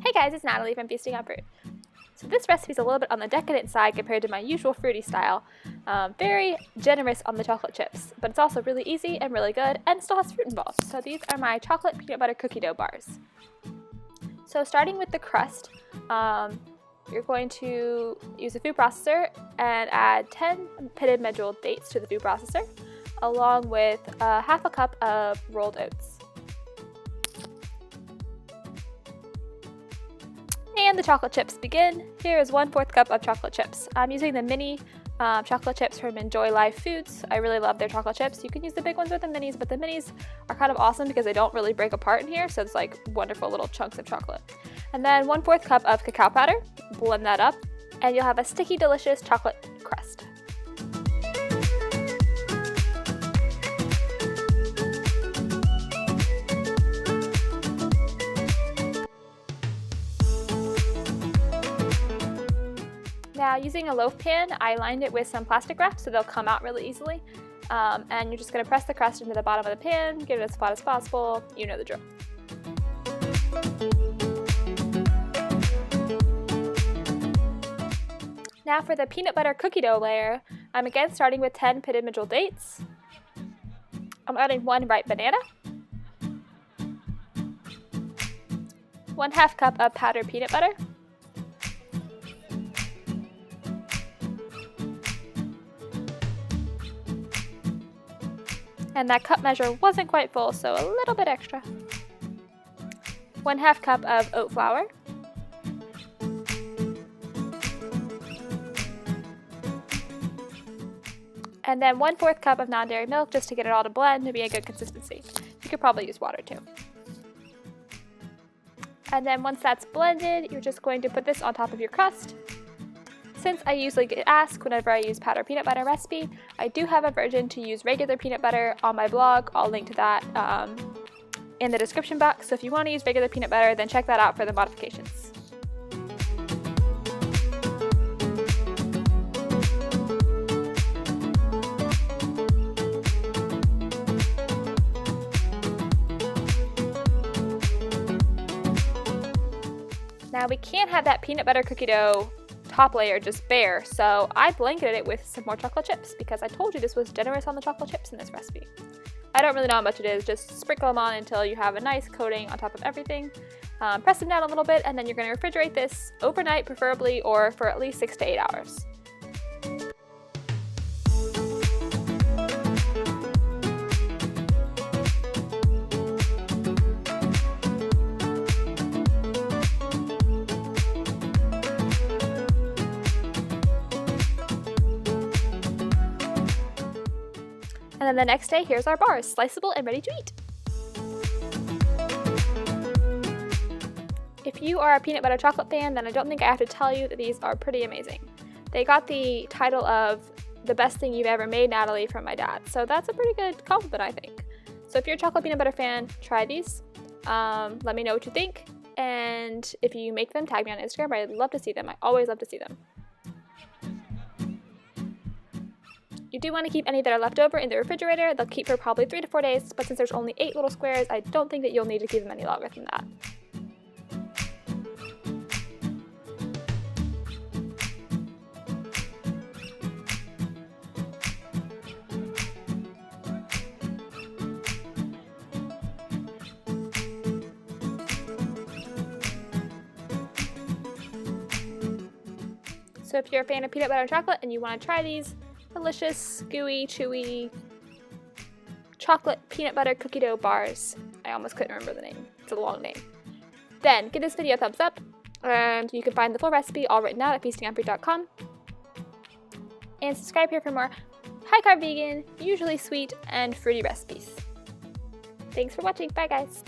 Hey guys, it's Natalie from Feasting on Fruit. So this recipe is a little bit on the decadent side compared to my usual fruity style. Very generous on the chocolate chips, but it's also really easy and really good and still has fruit involved. So these are my chocolate peanut butter cookie dough bars. So starting with the crust, you're going to use a food processor and add 10 pitted medjool dates to the food processor, along with half a cup of rolled oats. And the chocolate chips begin. Here is 1/4 cup of chocolate chips. I'm using the mini chocolate chips from Enjoy Live Foods. I really love their chocolate chips. You can use the big ones or the minis, but the minis are kind of awesome because they don't really break apart in here, so it's like wonderful little chunks of chocolate. And then 1/4 cup of cacao powder. Blend that up, and you'll have a sticky, delicious chocolate crust. Now, using a loaf pan, I lined it with some plastic wrap so they'll come out really easily. And you're just going to press the crust into the bottom of the pan, get it as flat as possible. You know the drill. Now for the peanut butter cookie dough layer, I'm again starting with 10 pitted medjool dates. I'm adding 1 ripe banana, 1/2 cup of powdered peanut butter, and that cup measure wasn't quite full, so a little bit extra. 1/2 cup of oat flour, and then 1/4 cup of non-dairy milk just to get it all to blend to be a good consistency. You could probably use water too. And then once that's blended, you're just going to put this on top of your crust. Since I usually get asked whenever I use powdered peanut butter recipe, I do have a version to use regular peanut butter on my blog. I'll link to that in the description box. So if you want to use regular peanut butter, then check that out for the modifications. Now we can't have that peanut butter cookie dough top layer just bare, so I blanketed it with some more chocolate chips because I told you this was generous on the chocolate chips in this recipe. I don't really know how much it is, just sprinkle them on until you have a nice coating on top of everything. Press them down a little bit, and then you're going to refrigerate this overnight preferably, or for at least 6 to 8 hours. And then the next day, here's our bars, sliceable and ready to eat. If you are a peanut butter chocolate fan, then I don't think I have to tell you that these are pretty amazing. They got the title of the best thing you've ever made, Natalie, from my dad. So that's a pretty good compliment, I think. So if you're a chocolate peanut butter fan, try these. Let me know what you think. And if you make them, tag me on Instagram. I'd love to see them. I always love to see them. You do want to keep any that are left over in the refrigerator. They'll keep for probably 3 to 4 days, but since there's only 8 little squares, I don't think that you'll need to keep them any longer than that. So if you're a fan of peanut butter and chocolate and you want to try these delicious, gooey, chewy, chocolate peanut butter cookie dough bars. I almost couldn't remember the name. It's a long name. Then give this video a thumbs up, and you can find the full recipe all written out at feastingonfruit.com. And subscribe here for more high-carb vegan, usually sweet and fruity recipes. Thanks for watching. Bye guys.